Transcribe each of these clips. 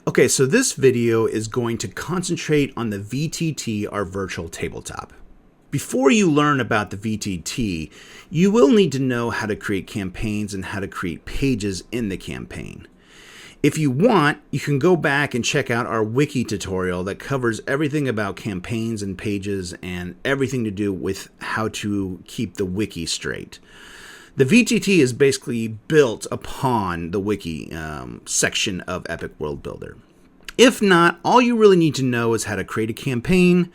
Okay, so this video is going to concentrate on the VTT, our virtual tabletop. Before you learn about the VTT, you will need to know how to create campaigns and how to create pages in the campaign. If you want, you can go back and check out our wiki tutorial that covers everything about campaigns and pages and everything to do with how to keep the wiki straight. The VTT is basically built upon the wiki section of EpicWorldBuilder. If not, all you really need to know is how to create a campaign,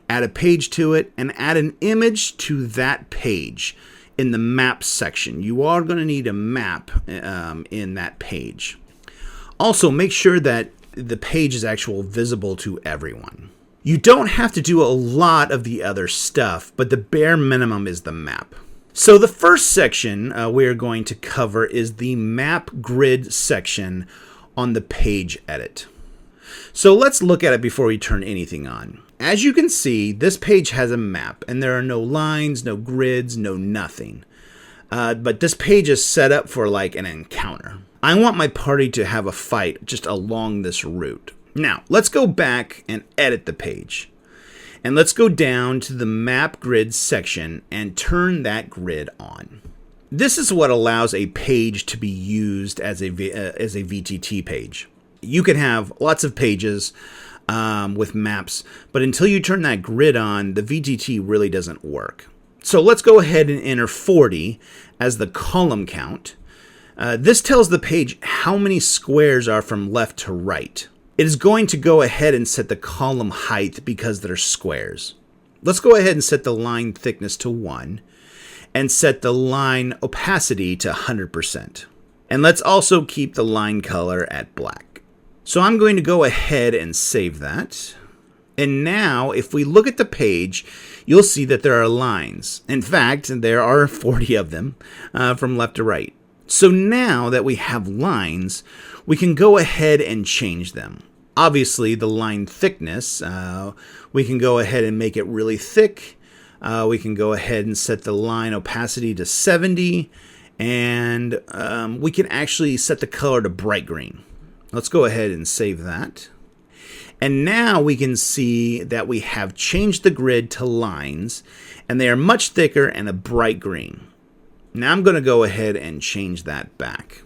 add a page to it, and add an image to that page in the map section. You are going to need a map in that page. Also, make sure that the page is actually visible to everyone. You don't have to do a lot of the other stuff, but the bare minimum is the map. So the first section we are going to cover is the map grid section on the page edit. So let's look at it before we turn anything on. As you can see, this page has a map, and there are no lines, no grids, no nothing. But this page is set up for like an encounter. I want my party to have a fight just along this route. Now, let's go back and edit the page. And let's go down to the map grid section and turn that grid on. This is what allows a page to be used as a VTT page. You can have lots of pages with maps, but until you turn that grid on, the VTT really doesn't work. So let's go ahead and enter 40 as the column count. This tells the page how many squares are from left to right. It is going to go ahead and set the column height because they're squares. Let's go ahead and set the line thickness to 1 and set the line opacity to 100%. And let's also keep the line color at black. So I'm going to go ahead and save that. And now if we look at the page, you'll see that there are lines. In fact, there are 40 of them from left to right. So now that we have lines, we can go ahead and change them. Obviously, the line thickness, we can go ahead and make it really thick. We can go ahead and set the line opacity to 70. And we can actually set the color to bright green. Let's go ahead and save that. And now we can see that we have changed the grid to lines, and they are much thicker and a bright green. Now I'm going to go ahead and change that back.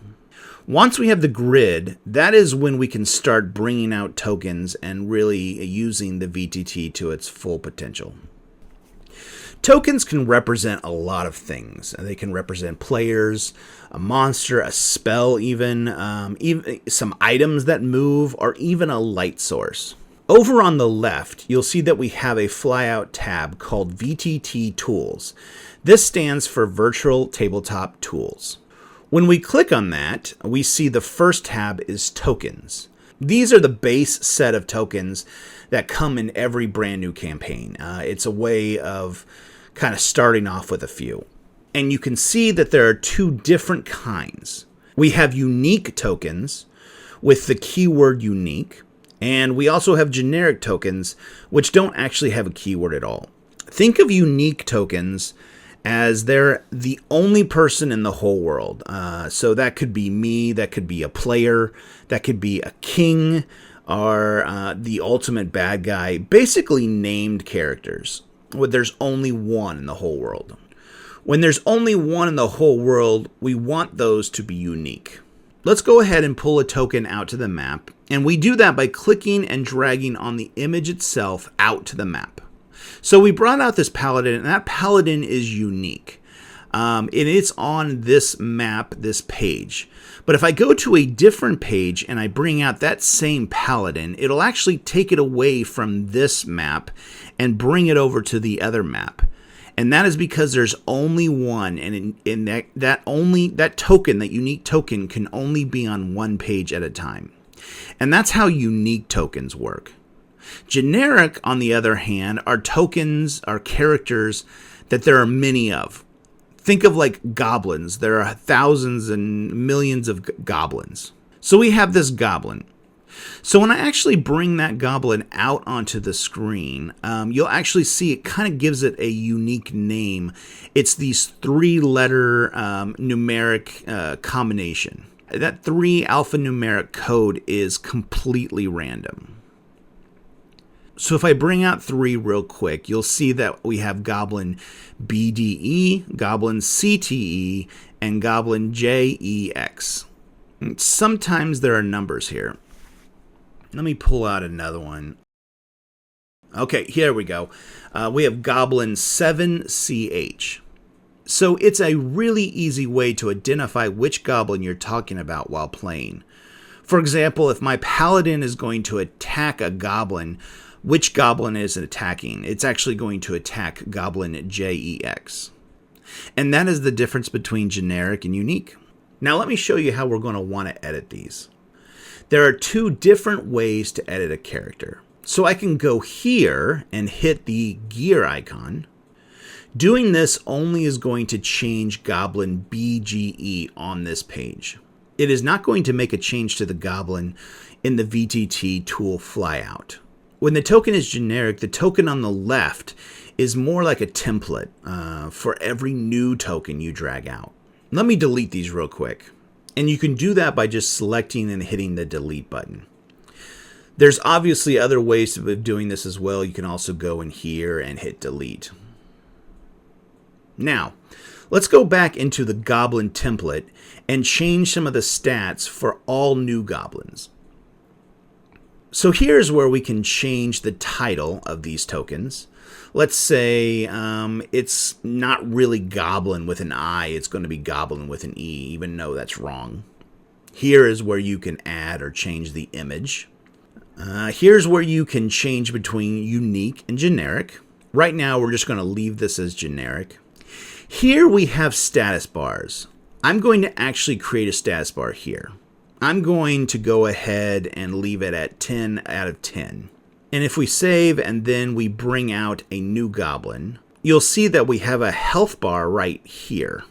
Once we have the grid, that is when we can start bringing out tokens and really using the VTT to its full potential. Tokens can represent a lot of things. They can represent players, a monster, a spell even some items that move, or even a light source. Over on the left, you'll see that we have a flyout tab called VTT Tools. This stands for Virtual Tabletop Tools. When we click on that, we see the first tab is Tokens. These are the base set of tokens that come in every brand new campaign. It's a way of kind of starting off with a few. And you can see that there are two different kinds. We have unique tokens with the keyword unique, and we also have generic tokens which don't actually have a keyword at all. Think of unique tokens as they're the only person in the whole world. So that could be me, that could be a player, that could be a king, or the ultimate bad guy, basically named characters. Where there's only one in the whole world. When there's only one in the whole world, we want those to be unique. Let's go ahead and pull a token out to the map, and we do that by clicking and dragging on the image itself out to the map. So we brought out this paladin, and that paladin is unique. And it's on this map, this page. But if I go to a different page and I bring out that same paladin, it'll actually take it away from this map and bring it over to the other map. And that is because there's only one, and that token, that unique token, can only be on one page at a time. And that's how unique tokens work. Generic, on the other hand, are tokens, are characters that there are many of. Think of like goblins. There are thousands and millions of goblins. So we have this goblin. So when I actually bring that goblin out onto the screen, you'll actually see it kind of gives it a unique name. It's these 3-letter numeric combination. That 3 alphanumeric code is completely random. So if I bring out 3 real quick, you'll see that we have Goblin BDE, Goblin CTE, and Goblin JEX. Sometimes there are numbers here. Let me pull out another one. Okay, here we go. We have Goblin 7CH. So it's a really easy way to identify which goblin you're talking about while playing. For example, if my paladin is going to attack a goblin, which goblin is it attacking? It's actually going to attack Goblin JEX. And that is the difference between generic and unique. Now let me show you how we're going to want to edit these. There are 2 different ways to edit a character. So I can go here and hit the gear icon. Doing this only is going to change Goblin BGE on this page. It is not going to make a change to the goblin in the VTT tool flyout. When the token is generic, the token on the left is more like a template for every new token you drag out. Let me delete these real quick. And you can do that by just selecting and hitting the delete button. There's obviously other ways of doing this as well. You can also go in here and hit delete. Now, let's go back into the goblin template and change some of the stats for all new goblins. So here's where we can change the title of these tokens. Let's say it's not really goblin with an I, it's going to be goblin with an E, even though that's wrong. Here is where you can add or change the image. Here's where you can change between unique and generic. Right now, we're just going to leave this as generic. Here we have status bars. I'm going to actually create a status bar here. I'm going to go ahead and leave it at 10 out of 10. And if we save and then we bring out a new goblin, you'll see that we have a health bar right here.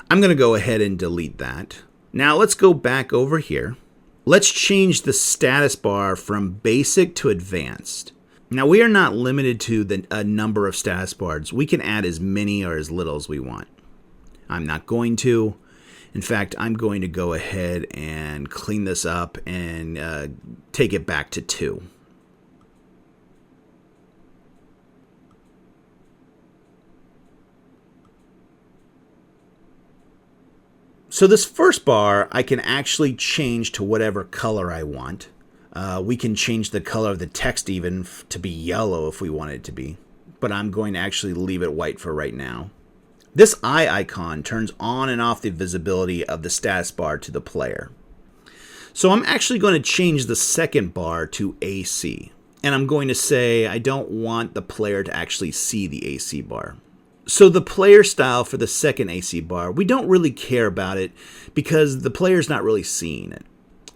I'm going to go ahead and delete that. Now let's go back over here. Let's change the status bar from basic to advanced. Now we are not limited to a number of status bars. We can add as many or as little as we want. I'm not going to. In fact, I'm going to go ahead and clean this up and take it back to 2. So this first bar, I can actually change to whatever color I want. We can change the color of the text even to be yellow if we want it to be. But I'm going to actually leave it white for right now. This eye icon turns on and off the visibility of the status bar to the player. So I'm actually going to change the second bar to AC. And I'm going to say I don't want the player to actually see the AC bar. So the player style for the second AC bar, we don't really care about it because the player's not really seeing it.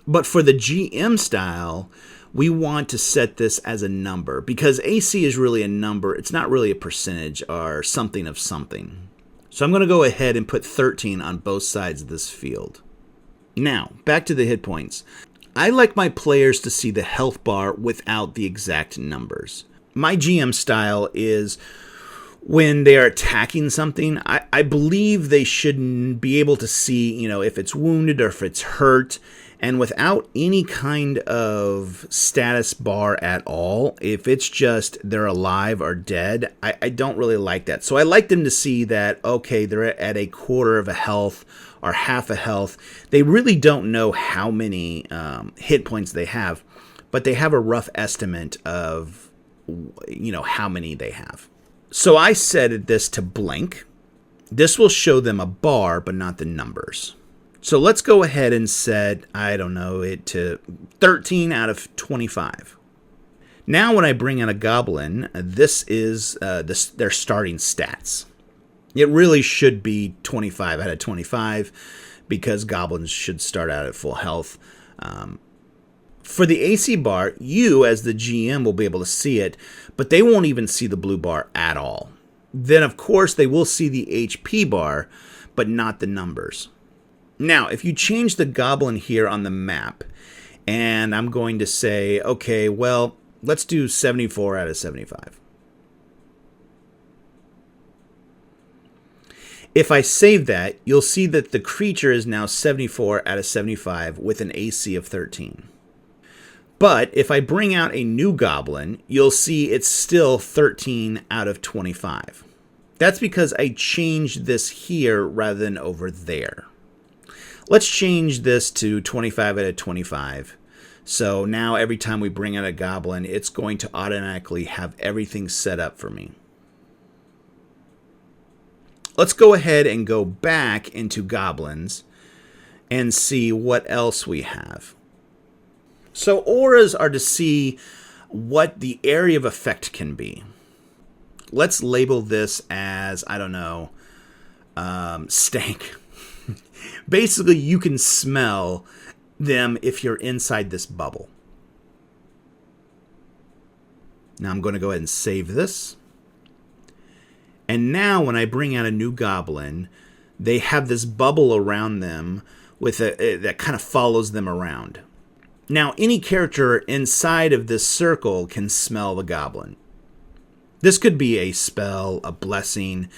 But for the GM style, we want to set this as a number because AC is really a number. It's not really a percentage or something of something. So I'm going to go ahead and put 13 on both sides of this field. Now, back to the hit points. I like my players to see the health bar without the exact numbers. My GM style is when they are attacking something, I believe they should be able to see, if it's wounded or if it's hurt. And without any kind of status bar at all, if it's just they're alive or dead, I don't really like that. So I like them to see that, okay, they're at a quarter of a health or half a health. They really don't know how many hit points they have, but they have a rough estimate of, how many they have. So I set this to blank. This will show them a bar, but not the numbers. So let's go ahead and set, it to 13 out of 25. Now when I bring in a goblin, this is their starting stats. It really should be 25 out of 25 because goblins should start out at full health. For the AC bar, you as the GM will be able to see it, but they won't even see the blue bar at all. Then of course they will see the HP bar, but not the numbers. Now, if you change the goblin here on the map, and I'm going to say, okay, well, let's do 74 out of 75. If I save that, you'll see that the creature is now 74 out of 75 with an AC of 13. But if I bring out a new goblin, you'll see it's still 13 out of 25. That's because I changed this here rather than over there. Let's change this to 25 out of 25. So now every time we bring out a goblin, it's going to automatically have everything set up for me. Let's go ahead and go back into goblins and see what else we have. So auras are to see what the area of effect can be. Let's label this as, I don't know, stank. Basically, you can smell them if you're inside this bubble. Now I'm going to go ahead and save this. And now when I bring out a new goblin, they have this bubble around them with that kind of follows them around. Now, any character inside of this circle can smell the goblin. This could be a spell, a blessing.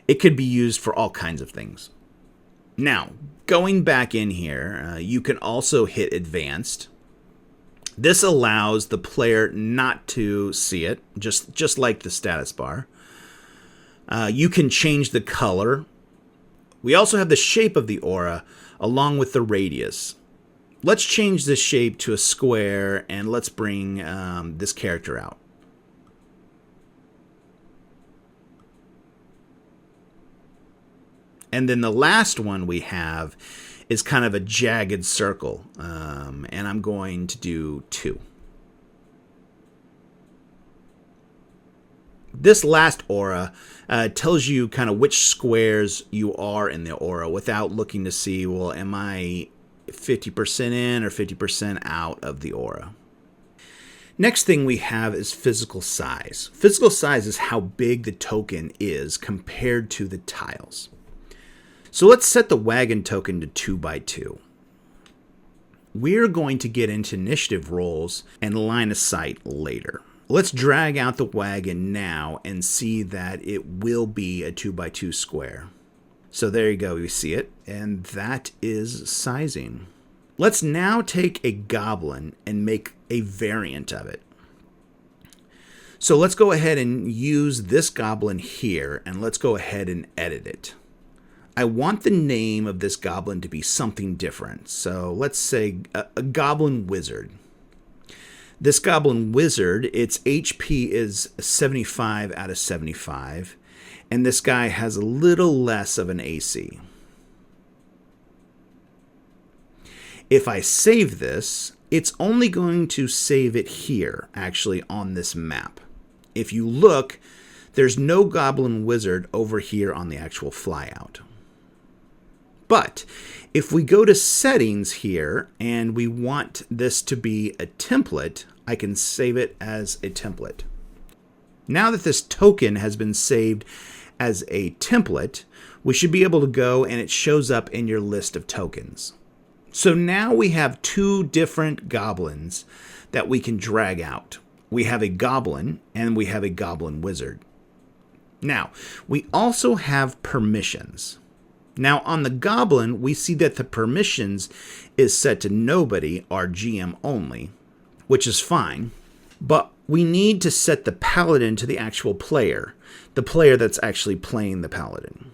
It could be used for all kinds of things. Now, going back in here, you can also hit advanced. This allows the player not to see it, just like the status bar. You can change the color. We also have the shape of the aura along with the radius. Let's change this shape to a square and let's bring this character out. And then the last one we have is kind of a jagged circle. And I'm going to do 2. This last aura tells you kind of which squares you are in the aura without looking to see, well, am I 50% in or 50% out of the aura? Next thing we have is physical size. Physical size is how big the token is compared to the tiles. So let's set the wagon token to 2 by 2. We're going to get into initiative rolls and line of sight later. Let's drag out the wagon now and see that it will be a 2 by 2 square. So there you go, you see it, and that is sizing. Let's now take a goblin and make a variant of it. So let's go ahead and use this goblin here, and let's go ahead and edit it. I want the name of this goblin to be something different. So let's say a goblin wizard. This goblin wizard, its HP is 75 out of 75, and this guy has a little less of an AC. If I save this, it's only going to save it here, actually, on this map. If you look, there's no goblin wizard over here on the actual flyout. But if we go to settings here and we want this to be a template, I can save it as a template. Now that this token has been saved as a template, we should be able to go and it shows up in your list of tokens. So now we have 2 different goblins that we can drag out. We have a goblin and we have a goblin wizard. Now, we also have permissions. Now, on the goblin, we see that the permissions is set to nobody, or GM only, which is fine. But we need to set the paladin to the actual player, the player that's actually playing the paladin.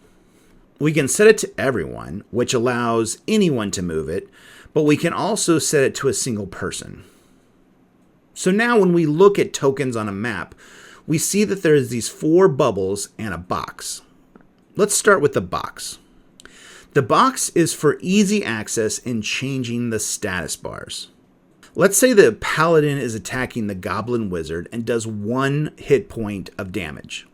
We can set it to everyone, which allows anyone to move it, but we can also set it to a single person. So now when we look at tokens on a map, we see that there's these 4 bubbles and a box. Let's start with the box. The box is for easy access in changing the status bars. Let's say the paladin is attacking the goblin wizard and does 1 hit point of damage.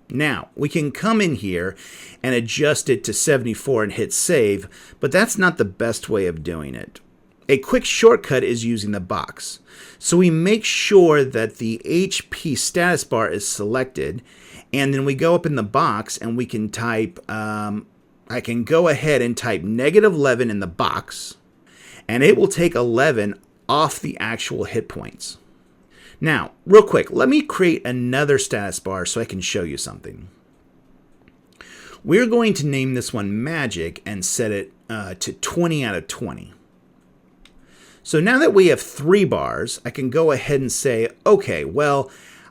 Now, we can come in here and adjust it to 74 and hit save, but that's not the best way of doing it. A quick shortcut is using the box. So we make sure that the HP status bar is selected, and then we go up in the box and we can type, I can go ahead and type -11 in the box, and it will take 11 off the actual hit points. Now, real quick, let me create another status bar so I can show you something. We're going to name this one Magic and set it to 20 out of 20. So now that we have 3 bars, I can go ahead and say, okay, well,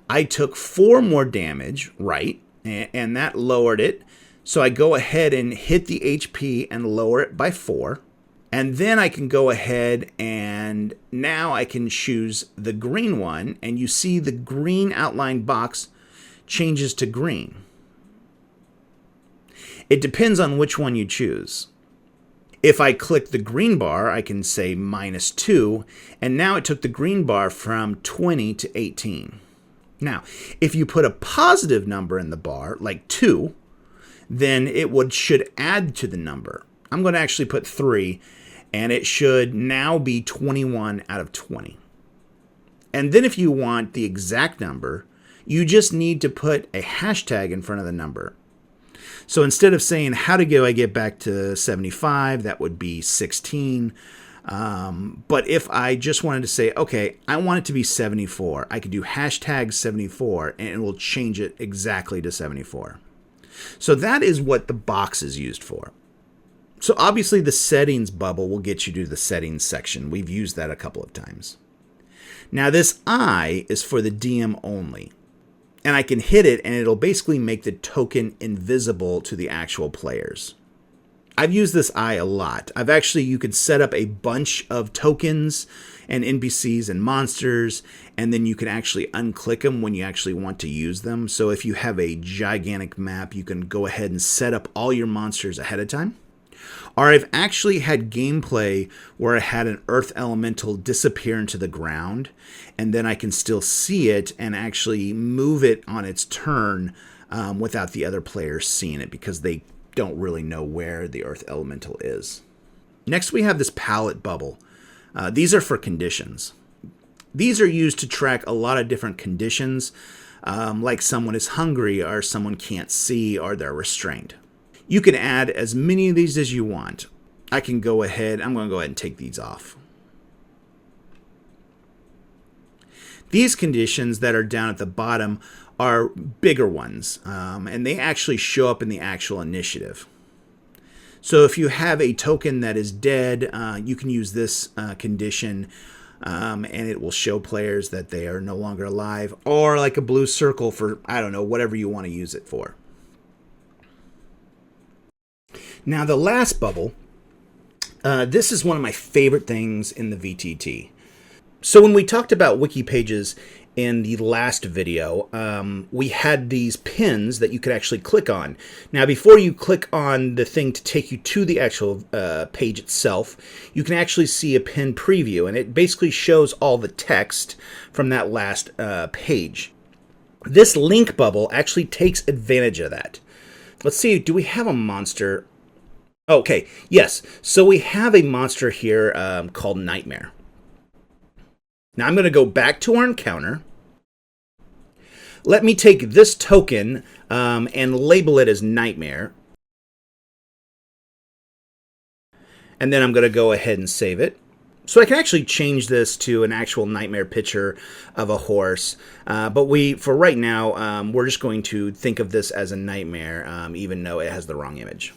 I took 4 more damage, right? And that lowered it. So I go ahead and hit the HP and lower it by 4. And then I can go ahead and now I can choose the green one. And you see the green outline box changes to green. It depends on which one you choose. If I click the green bar, I can say -2. And now it took the green bar from 20 to 18. Now, if you put a positive number in the bar, like 2, then it should add to the number. I'm going to actually put 3, and it should now be 21 out of 20. And then if you want the exact number, you just need to put a hashtag in front of the number. So instead of saying, how do I get back to 75, that would be 16. But if I just wanted to say, okay, I want it to be 74, I could do hashtag 74, and it will change it exactly to 74. So that is what the box is used for. So obviously the settings bubble will get you to the settings section. We've used that a couple of times. Now this eye is for the DM only. And I can hit it and it'll basically make the token invisible to the actual players. I've used this eye a lot. You could set up a bunch of tokens and NPCs and monsters, and then you can actually unclick them when you actually want to use them. So if you have a gigantic map, you can go ahead and set up all your monsters ahead of time. Or I've actually had gameplay where I had an earth elemental disappear into the ground, and then I can still see it and actually move it on its turn without the other players seeing it, because they don't really know where the earth elemental is. Next, we have this palette bubble. These are for conditions. These are used to track a lot of different conditions, like someone is hungry, or someone can't see, or they're restrained. You can add as many of these as you want. I'm going to go ahead and take these off. These conditions that are down at the bottom are bigger ones, and they actually show up in the actual initiative. So if you have a token that is dead, you can use this condition, and it will show players that they are no longer alive, or like a blue circle for, I don't know, whatever you want to use it for. Now the last bubble, this is one of my favorite things in the VTT. So when we talked about wiki pages in the last video, we had these pins that you could actually click on. Now before you click on the thing to take you to the actual page itself, you can actually see a pin preview, and it basically shows all the text from that last page. This link bubble actually takes advantage of that. Let's see, do we have a monster? Okay, yes. So we have a monster here called Nightmare. Now I'm going to go back to our encounter. Let me take this token and label it as Nightmare. And then I'm going to go ahead and save it. So I can actually change this to an actual Nightmare picture of a horse. But for right now, we're just going to think of this as a Nightmare, even though it has the wrong image.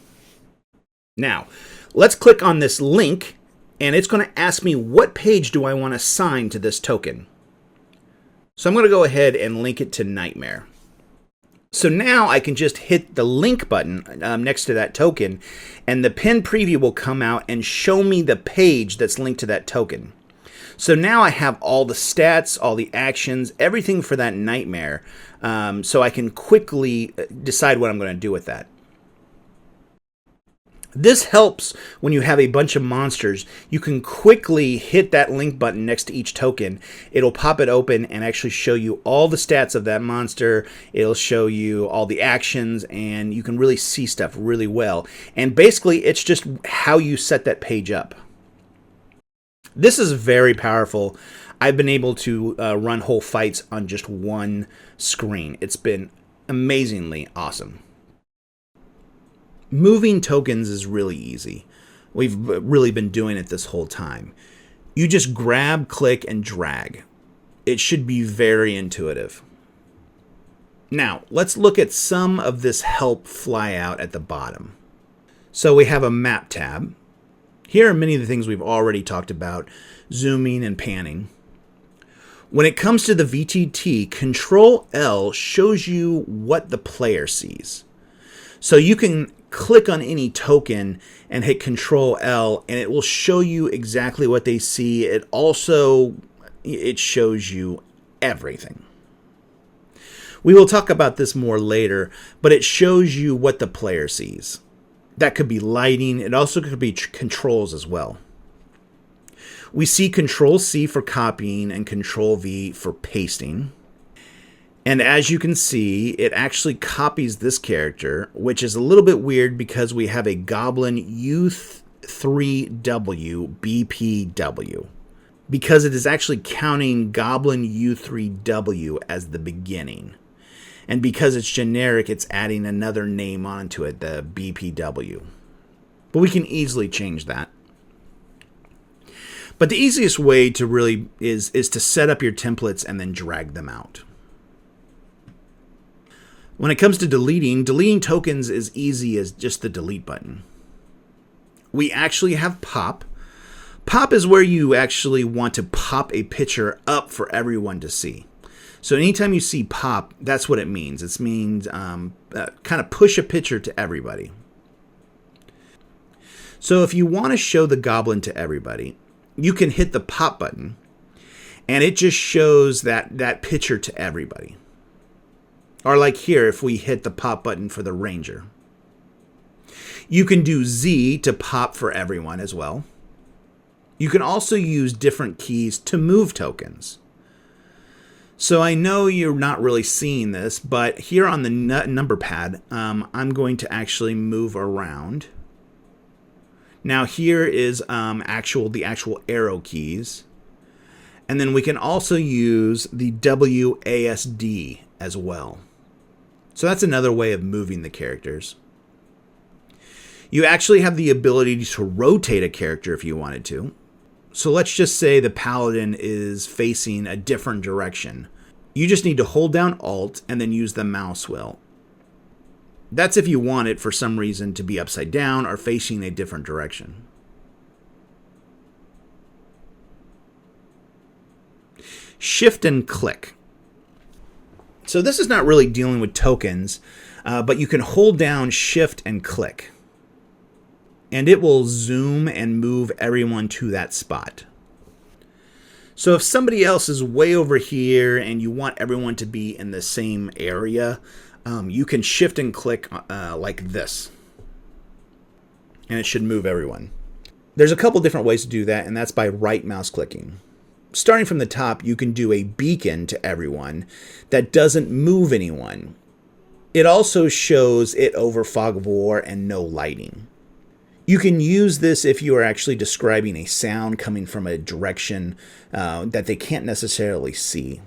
Now, let's click on this link, and it's going to ask me what page do I want to assign to this token. So I'm going to go ahead and link it to Nightmare. So now I can just hit the link button next to that token, and the pin preview will come out and show me the page that's linked to that token. So now I have all the stats, all the actions, everything for that Nightmare, so I can quickly decide what I'm going to do with that. This helps when you have a bunch of monsters. You can quickly hit that link button next to each token. It'll pop it open and actually show you all the stats of that monster. It'll show you all the actions, and you can really see stuff really well. And basically, it's just how you set that page up. This is very powerful. I've been able to run whole fights on just one screen. It's been amazingly awesome. Moving tokens is really easy. We've really been doing it this whole time. You just grab, click, and drag. It should be very intuitive. Now, let's look at some of this help flyout at the bottom. So we have a map tab. Here are many of the things we've already talked about, zooming and panning. When it comes to the VTT, Control L shows you what the player sees. So you can click on any token and hit Control L and it will show you exactly what they see. It shows you everything. We will talk about this more later, but it shows you what the player sees. That could be lighting. It also could be controls as well. We see Control C for copying and Control V for pasting. And as you can see, it actually copies this character, which is a little bit weird because we have a Goblin U3W BPW. Because it is actually counting Goblin U3W as the beginning. And because it's generic, it's adding another name onto it, the BPW. But we can easily change that. But the easiest way to really is to set up your templates and then drag them out. When it comes to deleting tokens is easy as just the delete button. We actually have pop. Pop is where you actually want to pop a picture up for everyone to see. So anytime you see pop, that's what it means. It means kind of push a picture to everybody. So if you want to show the goblin to everybody, you can hit the pop button and it just shows that picture to everybody. Or like here, if we hit the pop button for the ranger. You can do Z to pop for everyone as well. You can also use different keys to move tokens. So I know you're not really seeing this, but here on the number pad, I'm going to actually move around. Now here is the actual arrow keys. And then we can also use the WASD as well. So that's another way of moving the characters. You actually have the ability to rotate a character if you wanted to. So let's just say the paladin is facing a different direction. You just need to hold down Alt and then use the mouse wheel. That's if you want it for some reason to be upside down or facing a different direction. Shift and click. So this is not really dealing with tokens, but you can hold down Shift and click. And it will zoom and move everyone to that spot. So if somebody else is way over here and you want everyone to be in the same area, you can shift and click like this. And it should move everyone. There's a couple different ways to do that, and that's by right mouse clicking. Starting from the top, you can do a beacon to everyone that doesn't move anyone. It also shows it over fog of war and no lighting. You can use this if you are actually describing a sound coming from a direction that they can't necessarily see.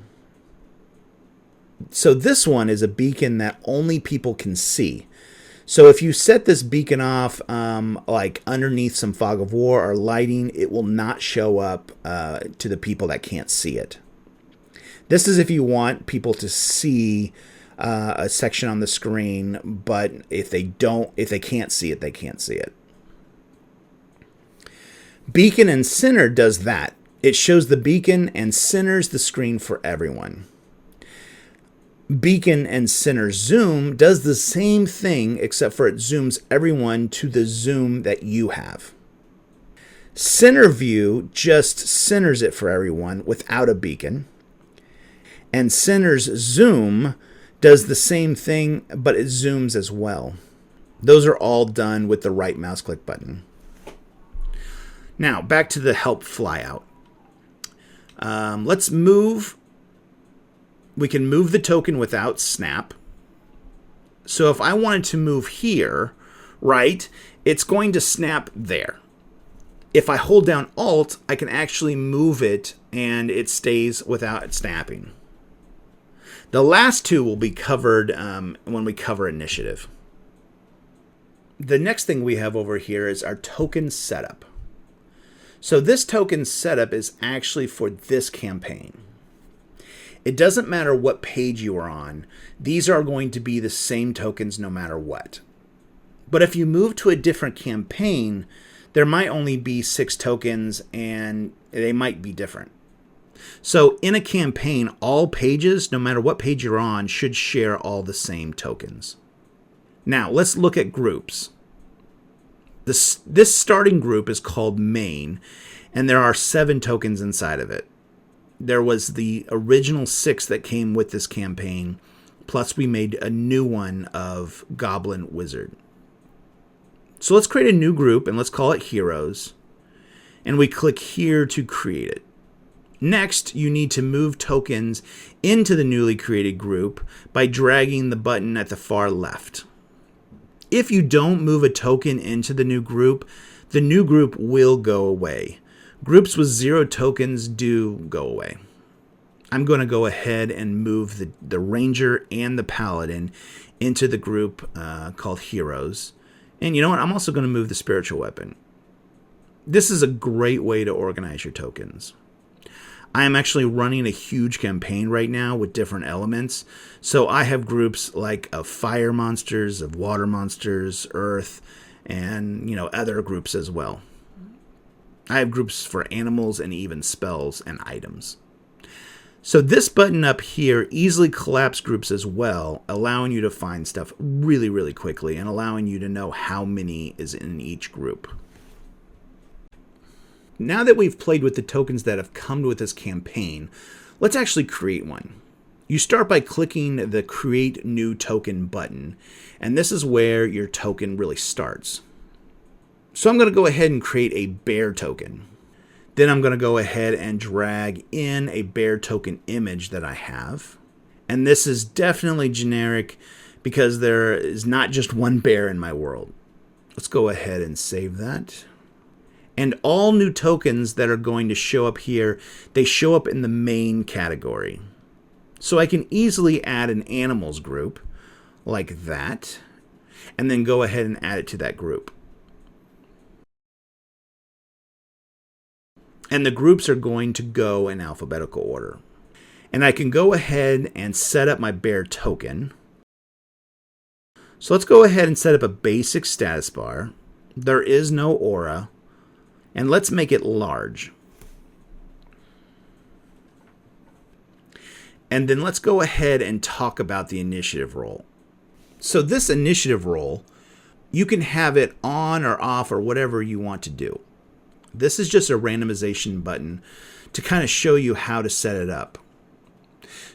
So this one is a beacon that only people can see. So if you set this beacon off like underneath some fog of war or lighting, it will not show up to the people that can't see it. This is if you want people to see a section on the screen, but if they can't see it, they can't see it. Beacon and center does that. It shows the beacon and centers the screen for everyone. Beacon and center zoom does the same thing, except for it zooms everyone to the zoom that you have. Center view just centers it for everyone without a beacon. And center's zoom does the same thing, but it zooms as well. Those are all done with the right mouse click button. Now, back to the help flyout. Let's move. We can move the token without snap. So if I wanted to move here, right, it's going to snap there. If I hold down Alt, I can actually move it and it stays without snapping. The last two will be covered when we cover initiative. The next thing we have over here is our token setup. So this token setup is actually for this campaign. It doesn't matter what page you are on. These are going to be the same tokens no matter what. But if you move to a different campaign, there might only be 6 tokens and they might be different. So in a campaign, all pages, no matter what page you're on, should share all the same tokens. Now, let's look at groups. This starting group is called main, and there are 7 tokens inside of it. There was the original 6 that came with this campaign, plus we made a new one of Goblin Wizard. So let's create a new group, and let's call it Heroes, and we click here to create it. Next, you need to move tokens into the newly created group by dragging the button at the far left. If you don't move a token into the new group will go away. Groups with 0 tokens do go away. I'm going to go ahead and move the Ranger and the Paladin into the group called Heroes. And you know what? I'm also going to move the Spiritual Weapon. This is a great way to organize your tokens. I am actually running a huge campaign right now with different elements. So I have groups like of fire monsters, of water monsters, earth, and other groups as well. I have groups for animals and even spells and items. So this button up here easily collapses groups as well, allowing you to find stuff really, really quickly and allowing you to know how many is in each group. Now that we've played with the tokens that have come with this campaign, let's actually create one. You start by clicking the Create New Token button, and this is where your token really starts. So I'm going to go ahead and create a bear token. Then I'm going to go ahead and drag in a bear token image that I have. And this is definitely generic because there is not just one bear in my world. Let's go ahead and save that. And all new tokens that are going to show up here, they show up in the main category. So I can easily add an animals group like that, and then go ahead and add it to that group. And the groups are going to go in alphabetical order. And I can go ahead and set up my bear token. So let's go ahead and set up a basic status bar. There is no aura. And let's make it large. And then let's go ahead and talk about the initiative roll. So this initiative roll, you can have it on or off or whatever you want to do. This is just a randomization button to kind of show you how to set it up.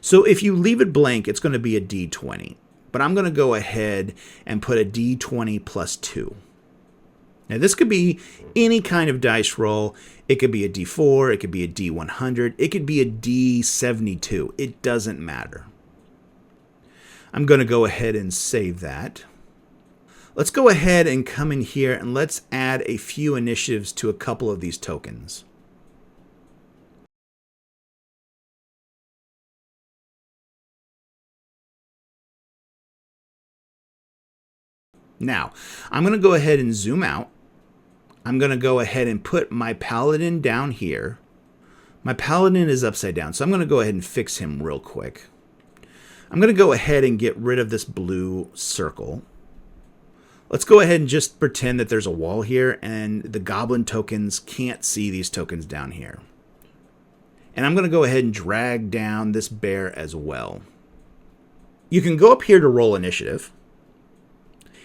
So if you leave it blank, it's going to be a D20. But I'm going to go ahead and put a D20 plus 2. Now this could be any kind of dice roll. It could be a D4, it could be a D100, it could be a D72. It doesn't matter. I'm going to go ahead and save that. Let's go ahead and come in here and let's add a few initiatives to a couple of these tokens. Now, I'm going to go ahead and zoom out. I'm going to go ahead and put my Paladin down here. My Paladin is upside down, so I'm going to go ahead and fix him real quick. I'm going to go ahead and get rid of this blue circle. Let's go ahead and just pretend that there's a wall here and the goblin tokens can't see these tokens down here. And I'm going to go ahead and drag down this bear as well. You can go up here to roll initiative.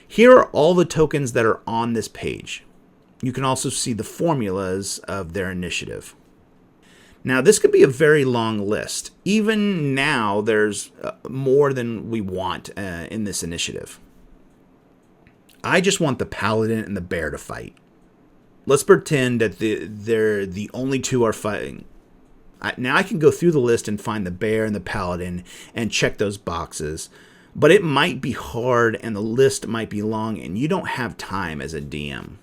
Here are all the tokens that are on this page. You can also see the formulas of their initiative. Now, this could be a very long list. Even now, there's more than we want in this initiative. I just want the Paladin and the bear to fight. Let's pretend that they're the only two are fighting. Now I can go through the list and find the bear and the Paladin and check those boxes. But it might be hard and the list might be long and you don't have time as a DM.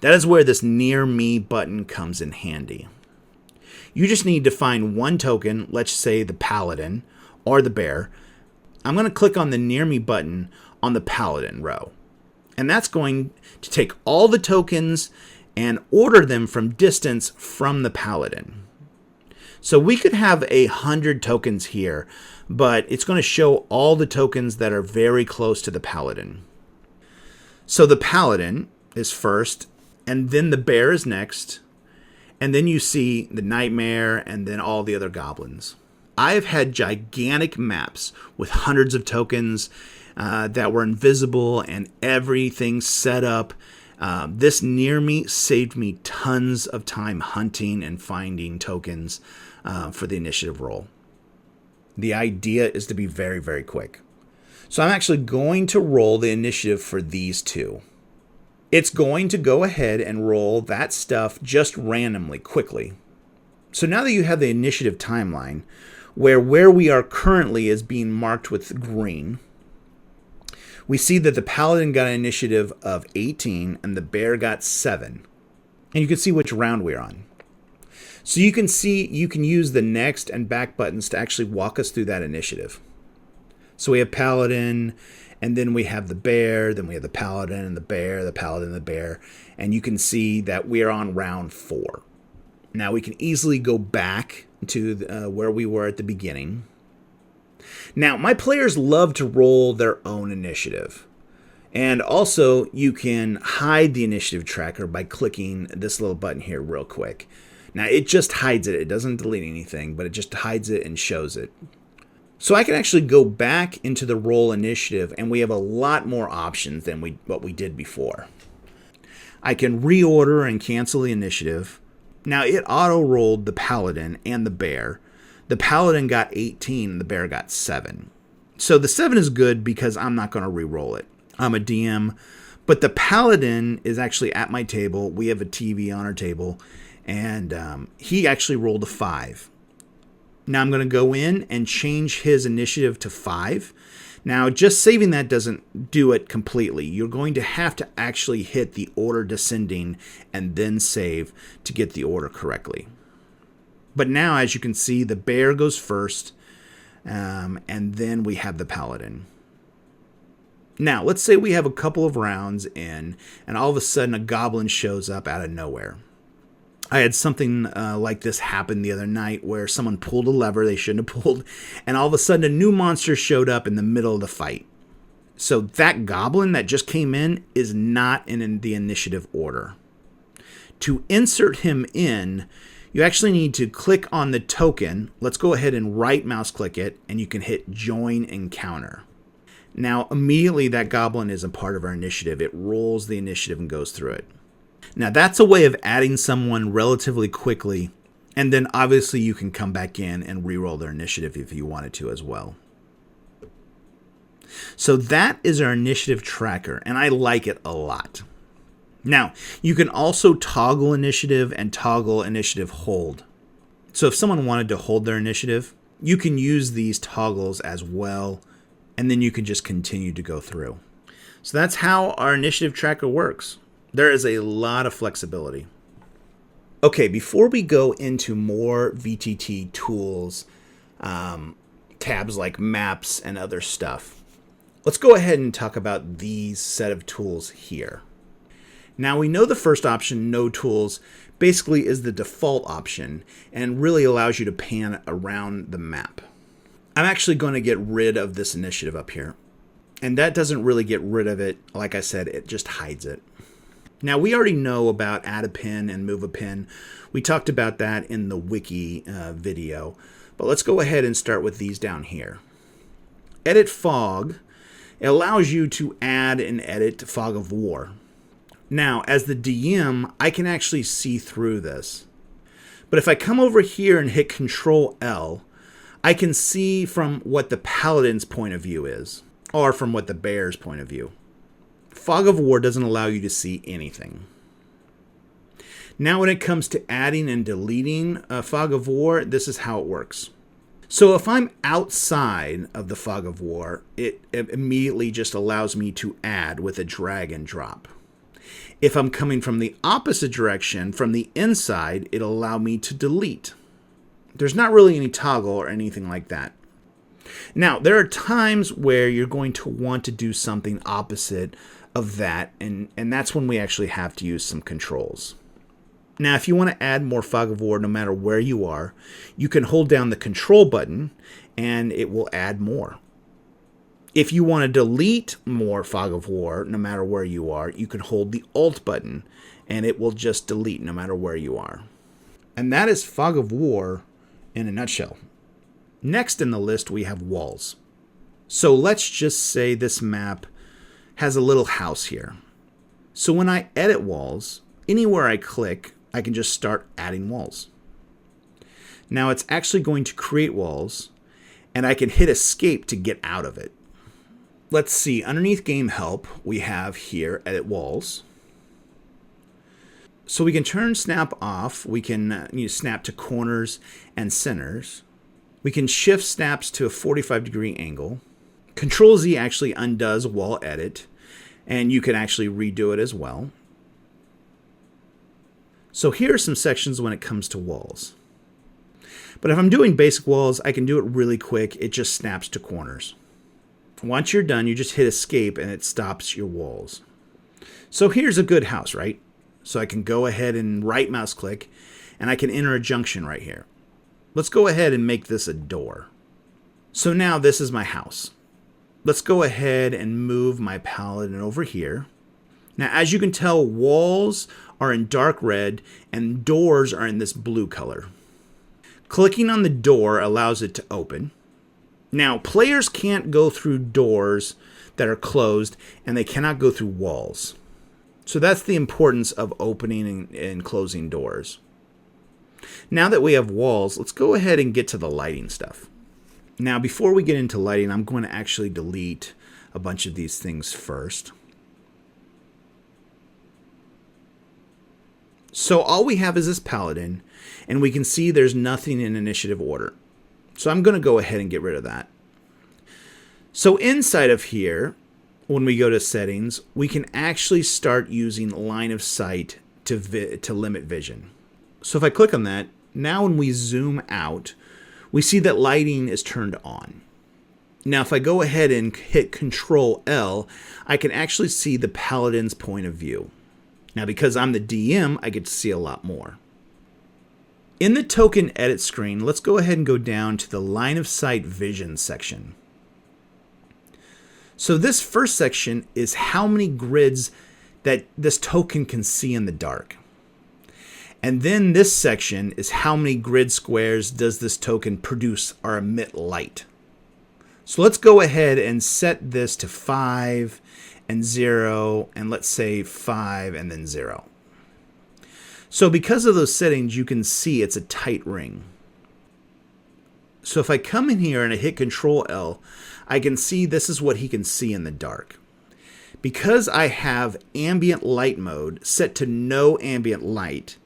That is where this Near Me button comes in handy. You just need to find one token, let's say the Paladin or the bear. I'm going to click on the Near Me button on the Paladin row. And that's going to take all the tokens and order them from distance from the Paladin. So we could have 100 tokens here, but it's going to show all the tokens that are very close to the paladin. So the paladin is first, and then the bear is next, and then you see the nightmare, and then all the other goblins. I've had gigantic maps with hundreds of tokens that were invisible and everything set up. This near me saved me tons of time hunting and finding tokens for the initiative roll. The idea is to be very, very quick. So I'm actually going to roll the initiative for these two. It's going to go ahead and roll that stuff just randomly, quickly. So now that you have the initiative timeline, where we are currently is being marked with green, we see that the paladin got an initiative of 18 and the bear got 7. And you can see which round we're on. So you can see, you can use the next and back buttons to actually walk us through that initiative. So we have paladin, and then we have the bear, then we have the paladin and the bear, the paladin and the bear. And you can see that we're on round 4. Now we can easily go back to where we were at the beginning. Now, my players love to roll their own initiative. And also, you can hide the initiative tracker by clicking this little button here real quick. Now, it just hides it. It doesn't delete anything, but it just hides it and shows it. So I can actually go back into the roll initiative, and we have a lot more options than what we did before. I can reorder and cancel the initiative. Now, it auto-rolled the paladin and the bear. The paladin got 18, the bear got 7. So the 7 is good because I'm not going to re-roll it. I'm a DM, but the paladin is actually at my table. We have a TV on our table, and he actually rolled a 5. Now I'm going to go in and change his initiative to 5. Now, just saving that doesn't do it completely. You're going to have to actually hit the order descending and then save to get the order correctly. But now, as you can see, the bear goes first, and then we have the paladin. Now, let's say we have a couple of rounds in, and all of a sudden a goblin shows up out of nowhere. I had something like this happen the other night where someone pulled a lever they shouldn't have pulled, and all of a sudden a new monster showed up in the middle of the fight. So that goblin that just came in is not in the initiative order. To insert him in, you actually need to click on the token. Let's go ahead and right mouse click it, and you can hit join encounter. Now immediately that goblin is a part of our initiative. It rolls the initiative and goes through it. Now that's a way of adding someone relatively quickly, and then obviously you can come back in and re-roll their initiative if you wanted to as well. So that is our initiative tracker, and I like it a lot. Now, you can also toggle initiative and toggle initiative hold. So if someone wanted to hold their initiative, you can use these toggles as well, and then you can just continue to go through. So that's how our initiative tracker works. There is a lot of flexibility. Okay, before we go into more VTT tools, tabs like maps and other stuff, let's go ahead and talk about these set of tools here. Now we know the first option, no tools, basically is the default option and really allows you to pan around the map. I'm actually going to get rid of this initiative up here. And that doesn't really get rid of it. Like I said, it just hides it. Now, we already know about add a pin and move a pin. We talked about that in the wiki video. But let's go ahead and start with these down here. Edit fog. It allows you to add and edit fog of war. Now, as the DM, I can actually see through this. But if I come over here and hit Control L, I can see from what the paladin's point of view is, or from what the bear's point of view. Fog of War doesn't allow you to see anything. Now when it comes to adding and deleting a Fog of War, this is how it works. So if I'm outside of the Fog of War, it immediately just allows me to add with a drag and drop. If I'm coming from the opposite direction, from the inside, it'll allow me to delete. There's not really any toggle or anything like that. Now, there are times where you're going to want to do something opposite of that, and that's when we actually have to use some controls. Now, if you want to add more fog of war no matter where you are, you can hold down the control button and it will add more. If you want to delete more fog of war no matter where you are, you can hold the Alt button and it will just delete no matter where you are. And that is fog of war in a nutshell. Next in the list, we have walls. So let's just say this map has a little house here. So when I edit walls, anywhere I click, I can just start adding walls. Now it's actually going to create walls, and I can hit escape to get out of it. Let's see, underneath game help, we have here edit walls. So we can turn snap off. We can snap to corners and centers. We can shift snaps to a 45-degree angle. Control Z actually undoes wall edit, and you can actually redo it as well. So here are some sections when it comes to walls. But if I'm doing basic walls, I can do it really quick. It just snaps to corners. Once you're done, you just hit escape and it stops your walls. So here's a good house, right? So I can go ahead and right mouse click and I can enter a junction right here. Let's go ahead and make this a door. So now this is my house. Let's go ahead and move my paladin over here. Now, as you can tell, walls are in dark red and doors are in this blue color. Clicking on the door allows it to open. Now, players can't go through doors that are closed and they cannot go through walls. So that's the importance of opening and closing doors. Now that we have walls, let's go ahead and get to the lighting stuff. Now, before we get into lighting, I'm going to actually delete a bunch of these things first. So all we have is this paladin, and we can see there's nothing in initiative order. So I'm going to go ahead and get rid of that. So inside of here, when we go to settings, we can actually start using line of sight to limit vision. So if I click on that, now when we zoom out, we see that lighting is turned on. Now if I go ahead and hit Control L, I can actually see the paladin's point of view. Now because I'm the DM, I get to see a lot more. In the token edit screen, let's go ahead and go down to the line of sight vision section. So this first section is how many grids that this token can see in the dark. And then this section is how many grid squares does this token produce or emit light. So let's go ahead and set this to 5 and 0, and let's say 5 and then 0. So because of those settings, you can see it's a tight ring. So if I come in here and I hit Control L, I can see this is what he can see in the dark. Because I have ambient light mode set to no ambient light,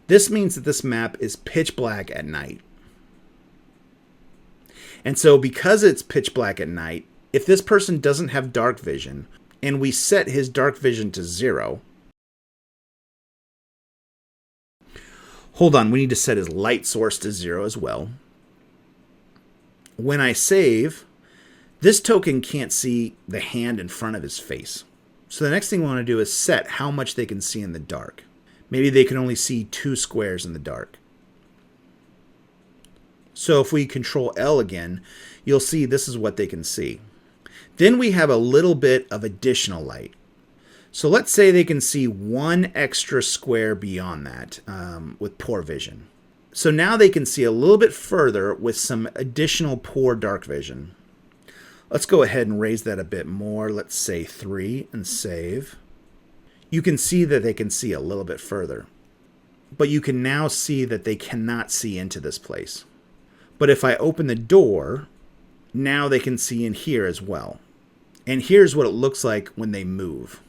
this means that this map is pitch black at night. And so because it's pitch black at night, if this person doesn't have dark vision, and we set his dark vision to 0, hold on, we need to set his light source to 0 as well. When I save, this token can't see the hand in front of his face. So the next thing we want to do is set how much they can see in the dark. Maybe they can only see 2 squares in the dark. So if we Control L again, you'll see this is what they can see. Then we have a little bit of additional light. So let's say they can see 1 extra square beyond that with poor vision. So now they can see a little bit further with some additional poor dark vision. Let's go ahead and raise that a bit more. Let's say 3 and save. You can see that they can see a little bit further. But you can now see that they cannot see into this place. But if I open the door, now they can see in here as well. And here's what it looks like when they move.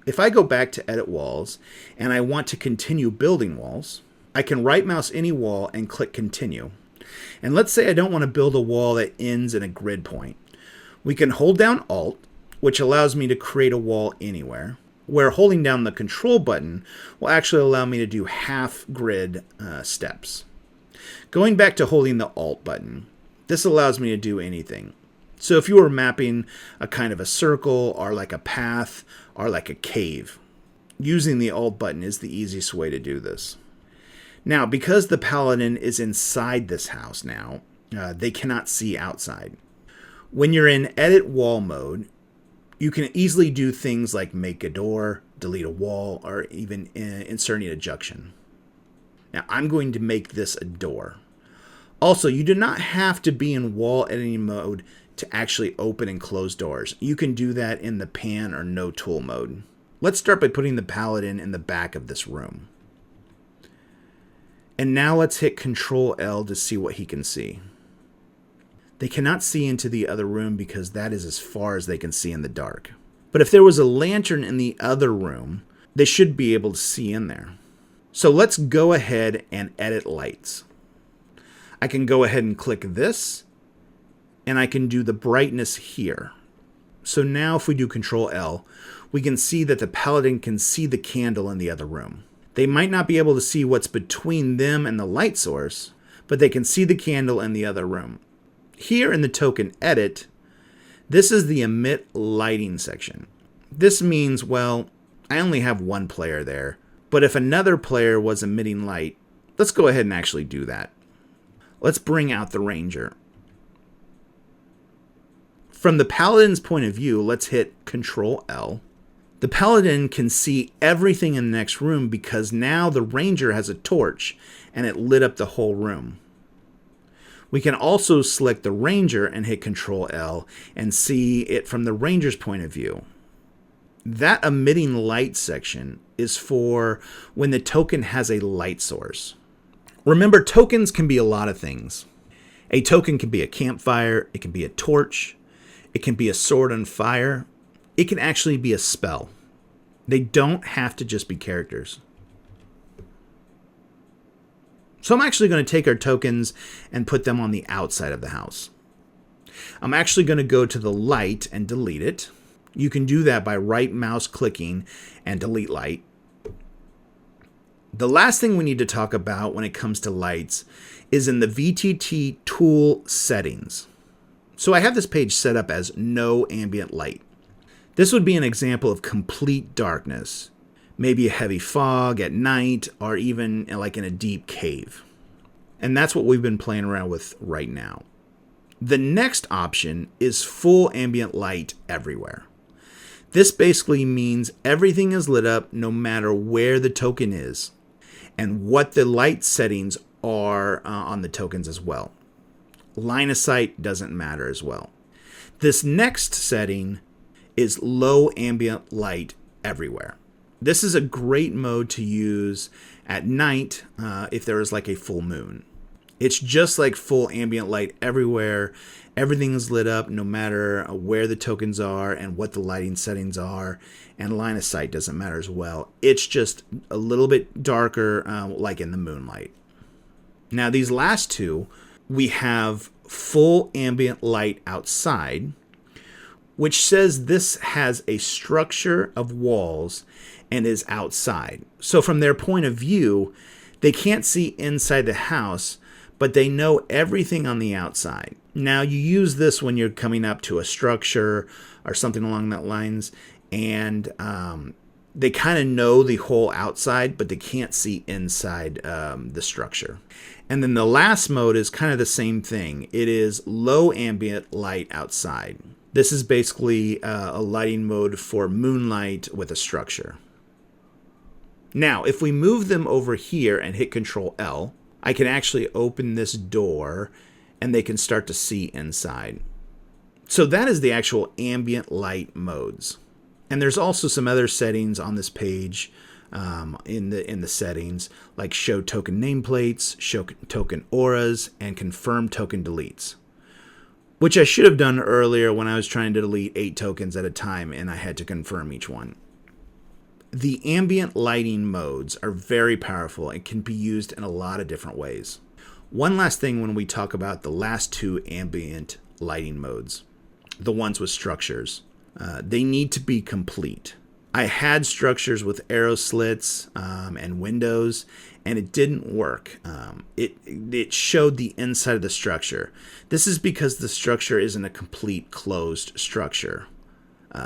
If I go back to edit walls and I want to continue building walls, I can right mouse any wall and click continue. And let's say I don't want to build a wall that ends in a grid point. We can hold down Alt, which allows me to create a wall anywhere, where holding down the control button will actually allow me to do half grid steps. Going back to holding the Alt button, this allows me to do anything. So if you were mapping a kind of a circle or like a path or like a cave, Using the Alt button is the easiest way to do this. Now, because the Paladin is inside this house now, they cannot see outside. When you're in Edit Wall mode, you can easily do things like make a door, delete a wall, or even inserting a junction. Now, I'm going to make this a door. Also, you do not have to be in wall editing mode to actually open and close doors. You can do that in the pan or no tool mode. Let's start by putting the Paladin in the back of this room. And now let's hit Control L to see what he can see. They cannot see into the other room because that is as far as they can see in the dark. But if there was a lantern in the other room, they should be able to see in there. So let's go ahead and edit lights. I can go ahead and click this, and I can do the brightness here. So now if we do Control L, we can see that the Paladin can see the candle in the other room. They might not be able to see what's between them and the light source, but they can see the candle in the other room. Here in the token edit, this is the emit lighting section. This means, well, I only have one player there, but if another player was emitting light, let's go ahead and actually do that. Let's bring out the Ranger. From the Paladin's point of view, let's hit Control L. The Paladin can see everything in the next room because now the Ranger has a torch and it lit up the whole room. We can also select the Ranger and hit Control L and see it from the Ranger's point of view. That emitting light section is for when the token has a light source. Remember, tokens can be a lot of things. A token can be a campfire, it can be a torch, it can be a sword on fire, it can actually be a spell. They don't have to just be characters. So I'm actually going to take our tokens and put them on the outside of the house. I'm actually going to go to the light and delete it. You can do that by right mouse clicking and delete light. The last thing we need to talk about when it comes to lights is in the VTT tool settings. So I have this page set up as no ambient light. This would be an example of complete darkness, maybe a heavy fog at night, or even like in a deep cave. And that's what we've been playing around with right now. The next option is full ambient light everywhere. This basically means everything is lit up no matter where the token is and what the light settings are on the tokens as well. Line of sight doesn't matter as well. This next setting is low ambient light everywhere. This is a great mode to use at night if there is like a full moon. It's just like full ambient light everywhere. Everything is lit up no matter where the tokens are and what the lighting settings are, and line of sight doesn't matter as well. It's just a little bit darker like in the moonlight. Now these last two, we have full ambient light outside, which says this has a structure of walls and is outside. So from their point of view, they can't see inside the house, but they know everything on the outside. Now you use this when you're coming up to a structure or something along that lines, and they kind of know the whole outside, but they can't see inside the structure. And then the last mode is kind of the same thing. It is low ambient light outside. This is basically a lighting mode for moonlight with a structure. Now, if we move them over here and hit Control L, I can actually open this door and they can start to see inside. So that is the actual ambient light modes. And there's also some other settings on this page in the settings, like show token nameplates, show token auras, and confirm token deletes, which I should have done earlier when I was trying to delete 8 tokens at a time and I had to confirm each one. The ambient lighting modes are very powerful and can be used in a lot of different ways. One last thing when we talk about the last 2 ambient lighting modes, the ones with structures, they need to be complete. I had structures with arrow slits and windows, and it didn't work. It showed the inside of the structure. This is because the structure isn't a complete closed structure.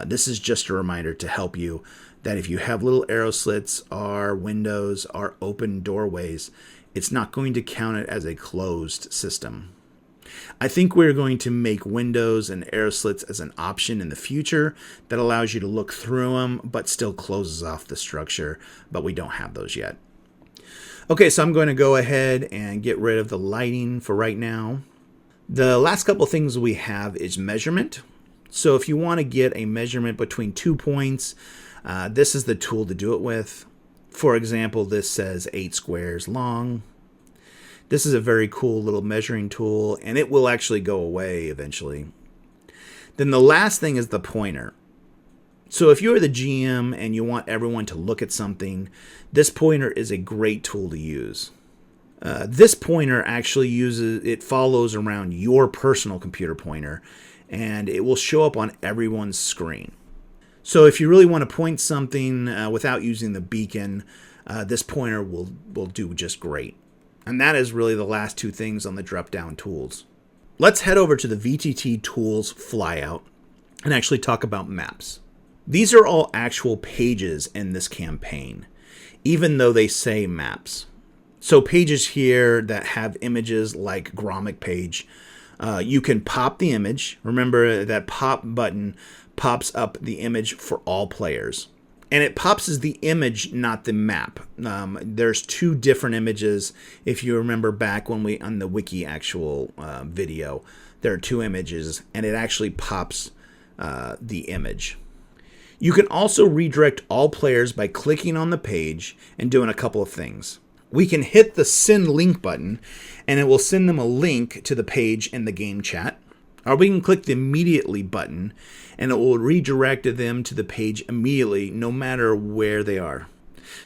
This is just a reminder to help you that if you have little arrow slits or windows or open doorways, it's not going to count it as a closed system. I think we're going to make windows and arrow slits as an option in the future that allows you to look through them but still closes off the structure, but we don't have those yet. Okay, so I'm going to go ahead and get rid of the lighting for right now. The last couple things we have is measurement. So if you want to get a measurement between 2 points, this is the tool to do it with. For example, this says 8 squares long. This is a very cool little measuring tool, and it will actually go away eventually. Then the last thing is the pointer. So if you're the GM and you want everyone to look at something, this pointer is a great tool to use. This pointer actually follows around your personal computer pointer, and it will show up on everyone's screen. So if you really want to point something without using the beacon, this pointer will do just great. And that is really the last two things on the drop-down tools. Let's head over to the VTT Tools flyout and actually talk about maps. These are all actual pages in this campaign, even though they say maps. So pages here that have images like Grommet page, you can pop the image. Remember that pop button pops up the image for all players. And it pops as the image, not the map. There's two different images. If you remember back when on the wiki actual video, there are two images, and it actually pops the image. You can also redirect all players by clicking on the page and doing a couple of things. We can hit the send link button, and it will send them a link to the page in the game chat. Or we can click the immediately button, and it will redirect them to the page immediately, no matter where they are.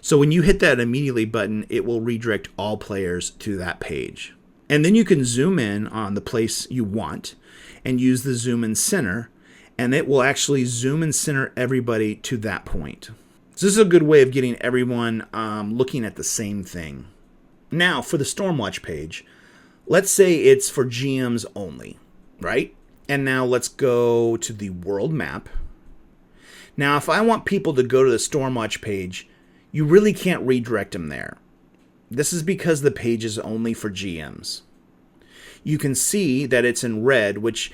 So when you hit that immediately button, it will redirect all players to that page. And then you can zoom in on the place you want and use the zoom in center, and it will actually zoom and center everybody to that point. So this is a good way of getting everyone looking at the same thing. Now for the Stormwatch page, let's say it's for GMs only, right? And now let's go to the world map. Now if I want people to go to the Stormwatch page, you really can't redirect them there. This is because the page is only for GMs. You can see that it's in red, which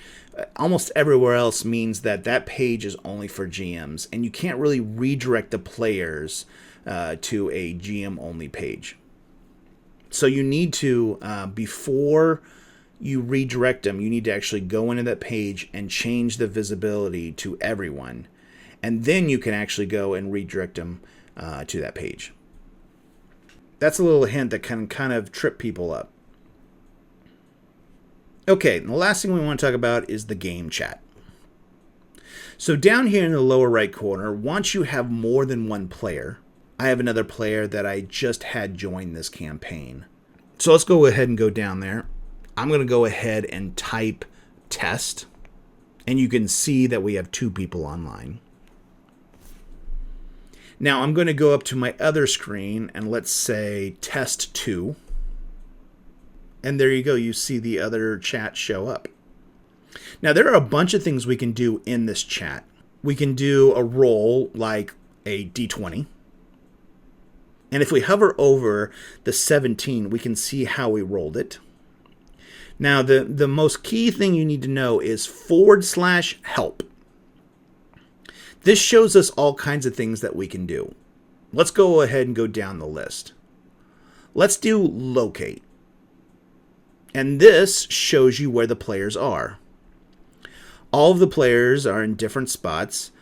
almost everywhere else means that that page is only for GMs, and you can't really redirect the players to a GM-only page. So you need to, before you redirect them, you need to actually go into that page and change the visibility to everyone, and then you can actually go and redirect them to that page. That's a little hint that can kind of trip people up. Okay, the last thing we want to talk about is the game chat. So down here in the lower right corner, once you have more than one player, I have another player that I just had join this campaign. So let's go ahead and go down there. I'm going to go ahead and type test, and you can see that we have 2 people online. Now I'm going to go up to my other screen and let's say test 2. And there you go, you see the other chat show up. Now there are a bunch of things we can do in this chat. We can do a roll like a d20. And if we hover over the 17, we can see how we rolled it. Now the most key thing you need to know is /help. This shows us all kinds of things that we can do. Let's go ahead and go down the list. Let's do locate. And this shows you where the players are. All of the players are in different spots.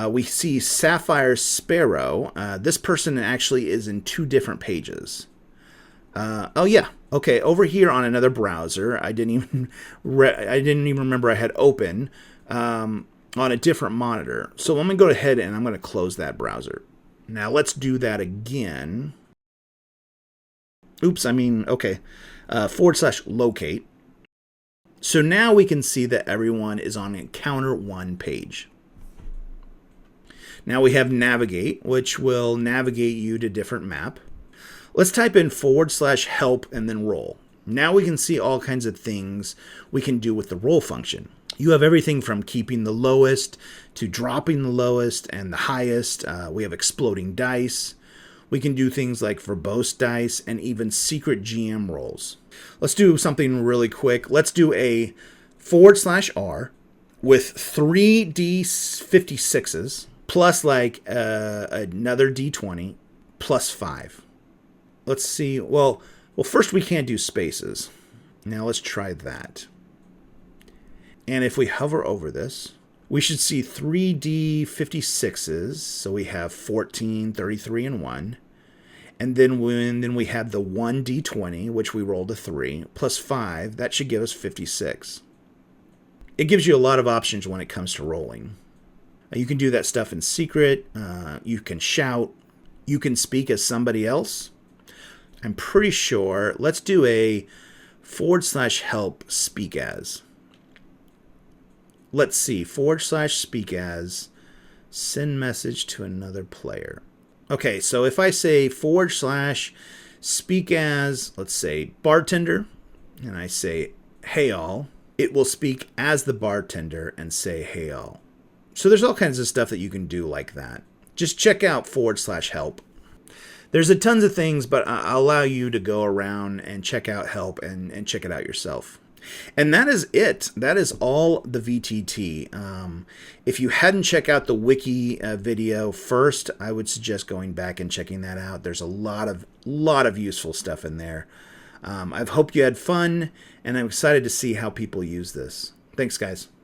We see Sapphire Sparrow. This person actually is in 2 different pages. Oh yeah, okay. Over here on another browser, I didn't even remember I had open on a different monitor. So I'm gonna go ahead and I'm gonna close that browser. Now let's do that again. Oops, okay. /locate. So now we can see that everyone is on Encounter 1 page. Now we have navigate, which will navigate you to different map. Let's type in /help and then roll. Now we can see all kinds of things we can do with the roll function. You have everything from keeping the lowest to dropping the lowest and the highest. We have exploding dice. We can do things like verbose dice and even secret GM rolls. Let's do something really quick. Let's do a /R with 3d56s plus like another d20 plus 5. Let's see. Well, first we can't do spaces. Now let's try that. And if we hover over this, we should see 3d56s. So we have 14, 33, and 1. And then we have the 1d20, which we rolled a 3, plus 5. That should give us 56. It gives you a lot of options when it comes to rolling. You can do that stuff in secret. You can shout. You can speak as somebody else. I'm pretty sure. Let's do a /help speak as. Let's see. /speak as. Send message to another player. Okay, so if I say /speak as, let's say, bartender, and I say, hey all, it will speak as the bartender and say, hey all. So there's all kinds of stuff that you can do like that. Just check out /help. There's a tons of things, but I'll allow you to go around and check out help and check it out yourself. And that is it. That is all the VTT. If you hadn't checked out the wiki video first, I would suggest going back and checking that out. There's a lot of useful stuff in there. I hope you had fun, and I'm excited to see how people use this. Thanks, guys.